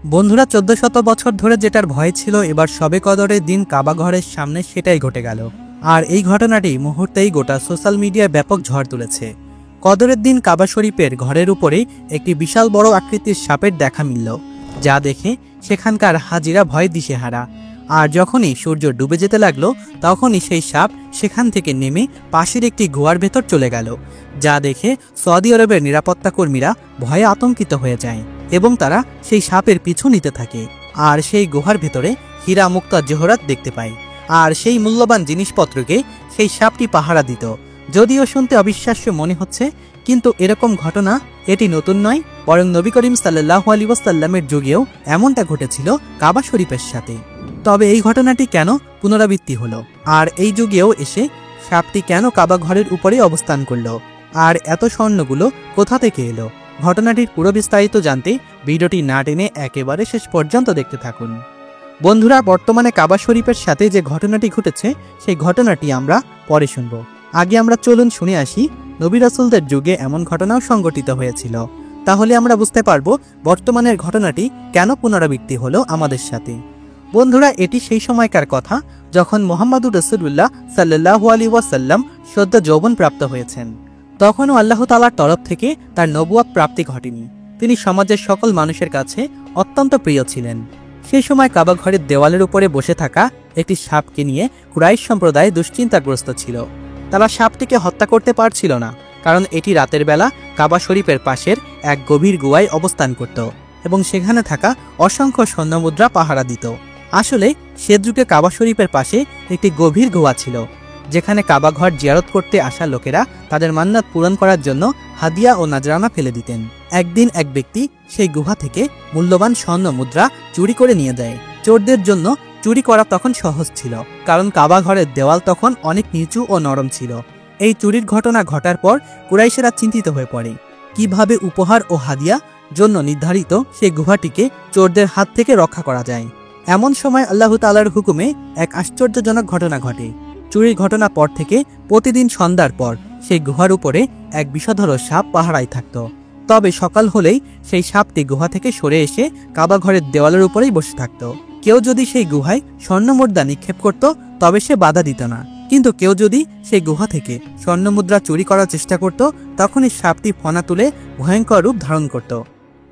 বন্ধুরা 1400 বছর ধরে যেটার ভয় ছিল এবার শবে কদরের দিন কাবা ঘরের সামনে সেটাই ঘটে গেল। আর এই ঘটনাটি মুহূর্তেই গোটা সোশ্যাল মিডিয়ায় ব্যাপক ঝড় তুলেছে। কদরের দিন কাবা শরীফের ঘরের উপরেই একটি বিশাল বড় আকৃতির সাপের দেখা মিলল, যা দেখে সেখানকার হাজিরা ভয়ে দিশেহারা। আর যখনই সূর্য ডুবে যেতে লাগলো তখনই সেই সাপ সেখান থেকে নেমে পাশের একটি গুহার ভেতর চলে গেল, যা দেখে সৌদি আরবের নিরাপত্তা কর্মীরা ভয়ে আতঙ্কিত হয়ে যায় এবং তারা সেই সাপের পিছু নিতে থাকে। আর সেই গুহার ভেতরে হীরা মুক্তা জহরাত দেখতে পায়, আর সেই মূল্যবান জিনিসপত্রকে সেই সাপটি পাহারা দিত। যদিও শুনতে অবিশ্বাস্য মনে হচ্ছে, কিন্তু এরকম ঘটনা এটি নতুন নয়, বরং নবী করিম সাল্লাল্লাহু আলাইহি ওয়াসাল্লামের যুগেও এমনটা ঘটেছিল কাবা শরীফের সাথে। তবে এই ঘটনাটি কেন পুনরাবৃত্তি হলো, আর এই যুগেও এসে সাপটি কেন কাবা ঘরের উপরে অবস্থান করলো, আর এত স্বর্ণগুলো কোথা থেকে এলো, ঘটনাটির পুরো বিস্তারিত জানতে ভিডিওটি না টেনে একেবারে শেষ পর্যন্ত দেখতে থাকুন। বন্ধুরা, বর্তমানে কাবা শরীফের সাথে যে ঘটনাটি ঘটেছে সেই ঘটনাটি আমরা পরে শুনব। আগে আমরা চলুন শুনে আসি নবী রাসূলদের যুগে এমন ঘটনাও সংঘটিত হয়েছিল, তাহলে আমরা বুঝতে পারবো বর্তমানের ঘটনাটি কেন পুনরাবৃত্তি হলো আমাদের সাথে। বন্ধুরা, এটি সেই সময়কার কথা যখন মুহাম্মদুর রাসূলুল্লাহ সাল্লাল্লাহু আলাইহি ওয়াসাল্লাম সদ্য যৌবন প্রাপ্ত হয়েছেন। তখনও আল্লাহ তাআলার তরফ থেকে তার নবুয়ত প্রাপ্তি ঘটেনি। তিনি সমাজের সকল মানুষের কাছে অত্যন্ত প্রিয় ছিলেন। সেই সময় কাবা ঘরের দেওয়ালের উপরে বসে থাকা একটি সাপকে নিয়ে কুরাইশ সম্প্রদায় দুশ্চিন্তাগ্রস্ত ছিল। তারা সাপটিকে হত্যা করতে পারছিল না, কারণ এটি রাতের বেলা কাবা শরীফের পাশের এক গভীর গুহায় অবস্থান করত এবং সেখানে থাকা অসংখ্য স্বর্ণমুদ্রা পাহারা দিত। আসলে সে যুগে কাবা শরীফের পাশে একটি গভীর গুহা ছিল, যেখানে কাবা ঘর জিয়ারত করতে আসা লোকেরা তাদের মান্নাত পূরণ করার জন্য হাদিয়া ও নাজরানা ফেলে দিতেন। একদিন এক ব্যক্তি সেই গুহা থেকে মূল্যবান স্বর্ণ মুদ্রা চুরি করে নিয়ে যায়। চোরদের জন্য চুরি করা তখন সহজ ছিল, কারণ কাবা ঘরের দেওয়াল তখন অনেক নিচু ও নরম ছিল। এই চুরির ঘটনা ঘটার পর কুরাইশেরা চিন্তিত হয়ে পড়ে কিভাবে উপহার ও হাদিয়া জন্য নির্ধারিত সেই গুহাটিকে চোরদের হাত থেকে রক্ষা করা যায়। এমন সময় আল্লাহ তাআলার হুকুমে এক আশ্চর্যজনক ঘটনা ঘটে। চুরির ঘটনা পর থেকে প্রতিদিন সন্ধ্যার পর সেই গুহার উপরে এক বিষধর সাপ পাহারায় থাকত। তবে সকাল হলেই সেই সাপটি গুহা থেকে সরে এসে কাবা ঘরের দেওয়ালের উপরেই বসে থাকত। কেউ যদি সেই গুহায় স্বর্ণমুদ্রা নিক্ষেপ করত তবে সে বাধা দিত না, কিন্তু কেউ যদি সেই গুহা থেকে স্বর্ণমুদ্রা চুরি করার চেষ্টা করত তখনই সাপটি ফনা তুলে ভয়ঙ্কর রূপ ধারণ করত।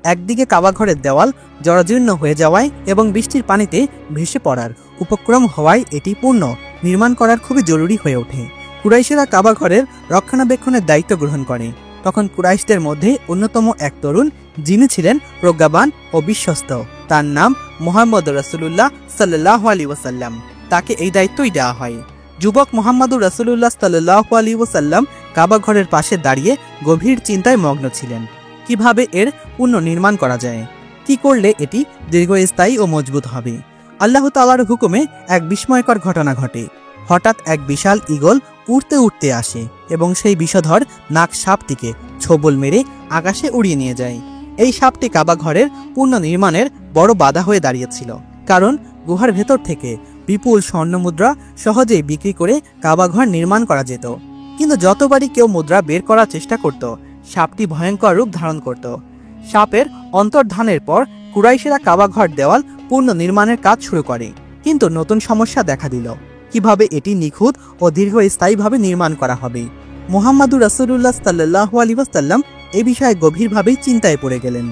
একদিকে কাবা ঘরের দেওয়াল জরাজীর্ণ হয়ে যাওয়ায় এবং বৃষ্টির পানিতে ভেসে পড়ার উপক্রম হওয়ায় এটি পুনঃ নির্মাণ করার খুবই জরুরি হয়ে ওঠে। কুরাইশেরা কাবা ঘরের রক্ষণাবেক্ষণের দায়িত্ব গ্রহণ করে। তখন কুরাইশদের মধ্যে অন্যতম এক তরুণ, যিনি ছিলেন প্রজ্ঞাবান ও বিশ্বস্ত, তার নাম মুহাম্মদুর রাসূলুল্লাহ সাল্লাল্লাহু আলাইহি ওয়াসাল্লাম। তাকে এই দায়িত্বই দেওয়া হয়। যুবক মুহাম্মদুর রাসূলুল্লাহ সাল্লাল্লাহু আলাইহি ওয়াসাল্লাম কাবা ঘরের পাশে দাঁড়িয়ে গভীর চিন্তায় মগ্ন ছিলেন। কিভাবে এর পুনর্নির্মাণ করা যায়, কি করলে এটি দীর্ঘস্থায়ী ও মজবুত হবে। আল্লাহ তাআলার হুকুমে এক বিস্ময়কর ঘটনা ঘটে। হঠাৎ এক বিশাল ঈগল উড়তে উড়তে আসে এবং সেই বিষধর নাগ সাপটিকে ছোবল মেরে আকাশে উড়িয়ে নিয়ে যায়। এই সাপটি কাবা ঘরের পুনর্নির্মাণের বড় বাধা হয়ে দাঁড়িয়েছিল, কারণ গুহার ভেতর থেকে বিপুল স্বর্ণমুদ্রা সহজেই বিক্রি করে কাবা ঘর নির্মাণ করা যেত। কিন্তু যতবারই কেউ মুদ্রা বের করার চেষ্টা করত, সাপটি ভয়ঙ্কর রূপ ধারণ করত। সাপের অন্তর্ধানের পর কুরাইশেরা কাবা ঘর দেওয়াল পুনর্নির্মাণের কাজ শুরু করে, কিন্তু নতুন সমস্যা দেখা দিল। কিভাবে এটি নিখুঁত ও দীর্ঘস্থায়ীভাবে নির্মাণ করা হবে। মুহাম্মদুর রাসূলুল্লাহ সাল্লাল্লাহু আলাইহি ওয়াসাল্লাম এই বিষয়ে গভীরভাবেই চিন্তায় পড়ে গেলেন।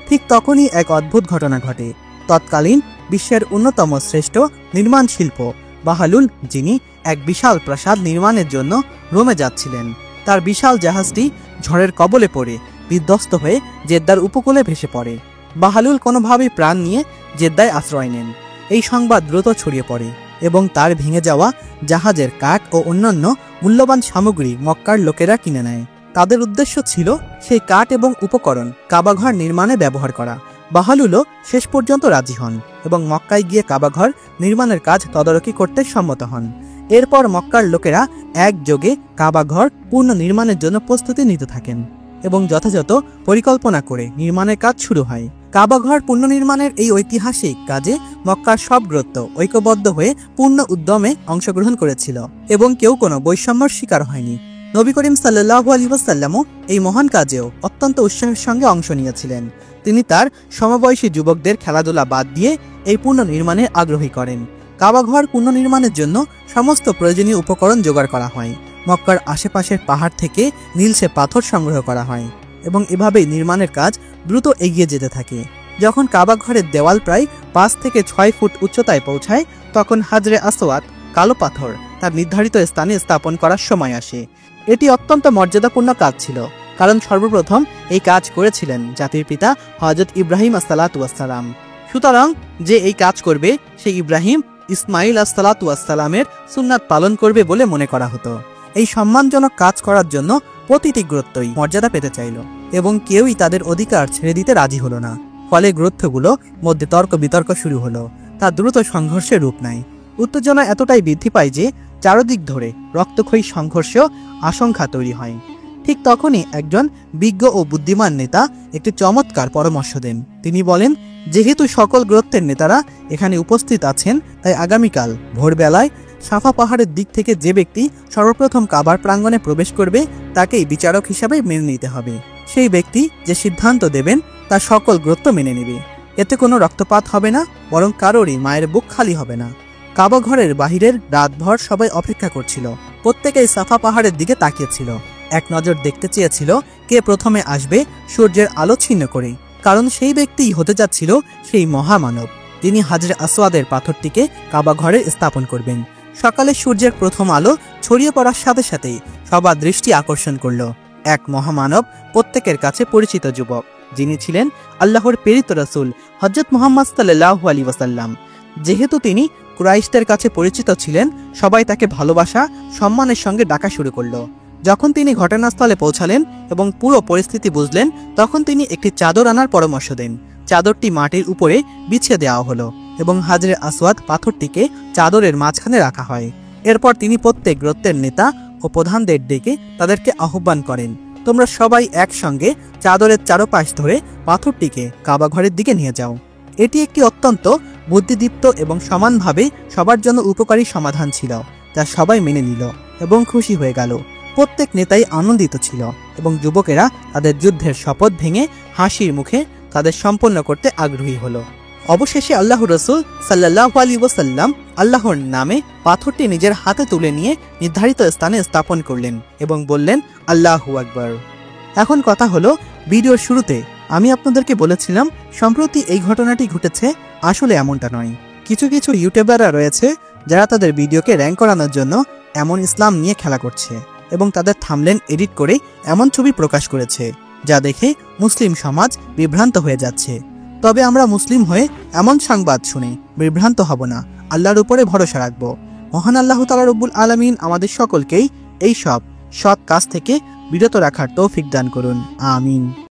ঠিক তখনই এক অদ্ভুত ঘটনা ঘটে। তৎকালীন বিশ্বের অন্যতম শ্রেষ্ঠ নির্মাণ শিল্প বাহালুল, যিনি এক বিশাল প্রাসাদ নির্মাণের জন্য রোমে যাচ্ছিলেন, তার বিশাল জাহাজটি ঝড়ের কবলে পড়ে বিধ্বস্ত হয়ে জেদ্দার উপকূলে ভেসে পড়ে। বাহালুল কোনোভাবেই প্রাণ নিয়ে জেদ্দায় আশ্রয় নেন। এই সংবাদ দ্রুত ছড়িয়ে পড়ে এবং তার ভেঙে যাওয়া জাহাজের কাঠ ও অন্যান্য মূল্যবান সামগ্রী মক্কার লোকেরা কিনে নেয়। তাদের উদ্দেশ্য ছিল সেই কাঠ এবং উপকরণ কাবাঘর নির্মাণে ব্যবহার করা। বাহালুলও শেষ পর্যন্ত রাজি হন এবং মক্কায় গিয়ে কাবাঘর নির্মাণের কাজ তদারকি করতে সম্মত হন। এরপর মক্কার লোকেরা একযোগে কাবাঘর পুনর্নির্মাণের জন্য প্রস্তুতি নিতে থাকেন এবং যথাযথ পরিকল্পনা করে নির্মাণের কাজ শুরু হয়। কাবাঘর পুনর্নির্মাণের এই ঐতিহাসিক কাজে মক্কার সব গোত্র ঐক্যবদ্ধ হয়ে পূর্ণ উদ্যমে অংশগ্রহণ করেছিল এবং কেউ কোনো বৈষম্যের শিকার হয়নি। নবী করিম সাল্লাল্লাহু আলাইহি ওয়াসাল্লামও এই মহান কাজেও অত্যন্ত উৎসাহের সঙ্গে অংশ নিয়েছিলেন। তিনি তার সমবয়সী যুবকদের খেলাধুলা বাদ দিয়ে এই পুনর্নির্মাণে আগ্রহী করেন। কাবাঘর পুনর্নির্মাণের জন্য সমস্ত প্রয়োজনীয় উপকরণ জোগাড় করা হয়। মক্কার আশেপাশের পাহাড় থেকে নীলসে পাথর সংগ্রহ করা হয় এবং এভাবেই নির্মাণের কাজ দ্রুত এগিয়ে যেতে থাকে। যখন কাবাঘরের দেওয়াল প্রায় 5 থেকে 6 ফুট উচ্চতায় পৌঁছায়, তখন হাজরে আসওয়াদ কালো পাথর তার নির্ধারিত স্থানে স্থাপন করার সময় আসে। এটি অত্যন্ত মর্যাদাপূর্ণ কাজ ছিল, কারণ সর্বপ্রথম এই কাজ করেছিলেন জাতির পিতা হযরত ইব্রাহিম আসসালাতু ওয়াসসালাম। সুতরাং যে এই কাজ করবে সেই ইব্রাহিম ইসমাইল আসসালাতু ওয়াসসালামের সুন্নাত পালন করবে বলে মনে করা হতো। এই সম্মানজনক কাজ করার জন্য প্রতিটি গোত্রই মর্যাদা পেতে চাইল এবং কেউই তাদের অধিকার ছেড়ে দিতে রাজি হলো না। ফলে গোত্রগুলো মধ্যে তর্ক বিতর্ক শুরু হলো। তা দ্রুত সংঘর্ষের রূপ নেয়। উত্তেজনা এতটাই বৃদ্ধি পায় যে চারদিক ধরে রক্তক্ষয়ী সংঘর্ষ আশঙ্কা তৈরি হয়। ঠিক তখনই একজন বিজ্ঞ ও বুদ্ধিমান নেতা একটি চমৎকার পরামর্শ দেন। তিনি বলেন, যেহেতু সকল গোত্রের নেতারা এখানে উপস্থিত আছেন, তাই আগামীকাল ভোরবেলায় সাফা পাহাড়ের দিক থেকে যে ব্যক্তি সর্বপ্রথম কাবার প্রাঙ্গণে প্রবেশ করবে তাকেই বিচারক হিসাবে মেনে নিতে হবে। সেই ব্যক্তি যে সিদ্ধান্ত দেবেন তা সকল গোত্র মেনে নেবে। এতে কোনো রক্তপাত হবে না, বরং কারোরই মায়ের বুক খালি হবে না। কাবা ঘরের বাহিরের রাতভর সবাই অপেক্ষা করছিল। প্রত্যেকেই সাফা পাহাড়ের দিকে তাকিয়েছিল, এক নজর দেখতে চেয়েছিল কে প্রথমে আসবে সূর্যের আলো ছিন্ন করে, কারণ সেই ব্যক্তিই হতে যাচ্ছিল সেই মহামানব, যিনি হাজরে আসওয়াদের পাথরটিকে কাবা ঘরে স্থাপন করবেন। সকালে সূর্যের প্রথম আলো ছড়িয়ে পড়ার সাথে সাথেই সবার দৃষ্টি আকর্ষণ করল এক মহামানব, প্রত্যেকের কাছে পরিচিত যুবক, যিনি ছিলেন আল্লাহর প্রেরিত রাসূল হযরত মুহাম্মদ সাল্লাল্লাহু আলাইহি ওয়াসাল্লাম। যেহেতু তিনি কুরাইশদের কাছে পরিচিত ছিলেন, সবাই তাকে ভালোবাসা সম্মানের সঙ্গে ডাকা শুরু করলো। যখন তিনি ঘটনাস্থলে পৌঁছালেন এবং পুরো পরিস্থিতি বুঝলেন, তখন তিনি একটি চাদর আনার পরামর্শ দেন। চাদরটি মাটির উপরে বিছিয়ে দেওয়া হলো এবং হাজরে আসওয়াদ পাথরটিকে চাদরের মাঝখানে রাখা হয়। এরপর তিনি প্রত্যেক গোত্রের নেতা ও প্রধানদের ডেকে তাদেরকে আহ্বান করেন, তোমরা সবাই একসঙ্গে চাদরের চারপাশ ধরে পাথরটিকে কাবা ঘরের দিকে নিয়ে যাও। এটি একটি অত্যন্ত বুদ্ধিদীপ্ত এবং সমানভাবে সবার জন্য উপকারী সমাধান ছিল, যা সবাই মেনে নিল এবং খুশি হয়ে গেল। প্রত্যেক নেতাই আনন্দিত ছিল এবং যুবকেরা তাদের যুদ্ধের শপথ ভেঙে হাসির মুখে তাদের সম্পন্ন করতে আগ্রহী হলো। অবশেষে আল্লাহর রাসূল সাল্লাল্লাহু আলাইহি ওয়াসাল্লাম আল্লাহর নামে পাথরটি নিজের হাতে তুলে নিয়ে নির্ধারিত স্থানে স্থাপন করলেন এবং বললেন, আল্লাহু আকবার। এখন কথা হলো, ভিডিওর শুরুতে আমি আপনাদেরকে বলেছিলাম সম্প্রতি এই ঘটনাটি ঘটেছে। আসলে এমনটা নয়। কিছু কিছু ইউটিউবাররা রয়েছে যারা তাদের ভিডিওকে র্যাঙ্ক করানোর জন্য এমন ইসলাম নিয়ে খেলা করছে এবং তাদের থাম্বনেল এডিট করে এমন ছবি প্রকাশ করেছে যা দেখে মুসলিম সমাজ বিভ্রান্ত হয়ে যাচ্ছে। তবে আমরা মুসলিম হয়ে এমন সংবাদ শুনে বিভ্রান্ত হব না, আল্লাহর উপরে ভরসা রাখব। মহান আল্লাহ তাআলা রব্বুল আলামিন আমাদের সকলকেই এই সব সৎ কাজ থেকে বিরত রাখার তৌফিক দান করুন। আমিন।